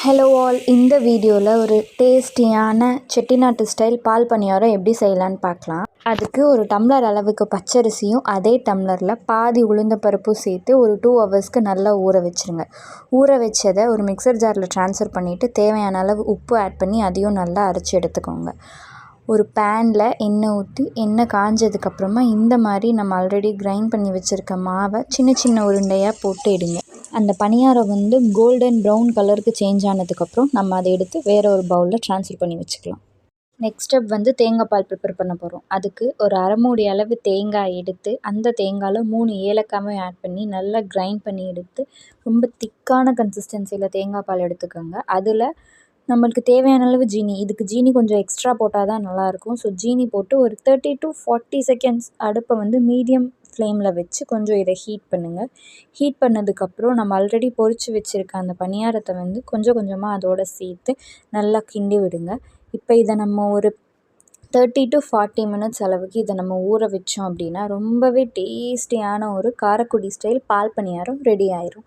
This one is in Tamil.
ஹலோ ஆல், இந்த வீடியோவில் ஒரு டேஸ்டியான செட்டிநாட்டு ஸ்டைல் பால் பணியாரம் எப்படி செய்யலான்னு பார்க்கலாம். அதுக்கு ஒரு டம்ளர் அளவுக்கு பச்சரிசியும் அதே டம்ளரில் பாதி உளுந்தப்பருப்பும் சேர்த்து ஒரு 2 ஹவர்ஸ்க்கு நல்லா ஊற வச்சுருங்க. ஊற வச்சதை ஒரு மிக்சர் ஜாரில் ட்ரான்ஸ்ஃபர் பண்ணிவிட்டு தேவையான அளவு உப்பு ஆட் பண்ணி அதையும் நல்லா அரைச்சி எடுத்துக்கோங்க. ஒரு பேனில் எண்ணெய் ஊற்றி எண்ணெய் காஞ்சதுக்கப்புறமா இந்த மாதிரி நம்ம ஆல்ரெடி கிரைண்ட் பண்ணி வச்சுருக்க மாவை சின்ன சின்ன உருண்டையாக போட்டு எடுங்க. அந்த பணியாரம் கோல்டன் ப்ரௌன் கலருக்கு சேஞ்ச் ஆனதுக்கப்புறம் நம்ம அதை எடுத்து வேறு ஒரு பவுலில் ட்ரான்ஸ்ஃபர் பண்ணி வச்சுக்கலாம். நெக்ஸ்ட் ஸ்டெப் தேங்காய் பால் ப்ரிப்பேர் பண்ண போகிறோம். அதுக்கு ஒரு அரை மூடி அளவு தேங்காய் எடுத்து அந்த தேங்காயில் 3 ஏலக்காயும் ஆட் பண்ணி நல்லா கிரைண்ட் பண்ணி எடுத்து ரொம்ப திக்கான கன்சிஸ்டன்சியில் தேங்காய் பால் எடுத்துக்கோங்க. அதில் நம்மளுக்கு தேவையான அளவு ஜீனி, இதுக்கு ஜீனி கொஞ்சம் எக்ஸ்ட்ரா போட்டால் தான் நல்லாயிருக்கும். ஸோ ஜீனி போட்டு ஒரு 30 to 40 செகண்ட்ஸ் அடுப்பை மீடியம் ஃப்ளேமில் வச்சு கொஞ்சம் இதை ஹீட் பண்ணுங்கள். ஹீட் பண்ணதுக்கப்புறம் நம்ம ஆல்ரெடி பொரித்து வச்சுருக்க அந்த பணியாரத்தை கொஞ்சம் கொஞ்சமாக அதோடு சேர்த்து நல்லா கிண்டி விடுங்க. இப்போ இதை நம்ம ஒரு 30 to 40 மினிட்ஸ் அளவுக்கு இதை நம்ம ஊற வச்சோம் அப்படின்னா ரொம்பவே டேஸ்டியான ஒரு காரக்குடி ஸ்டைல் பால் பணியாரம் ரெடி ஆயிரும்.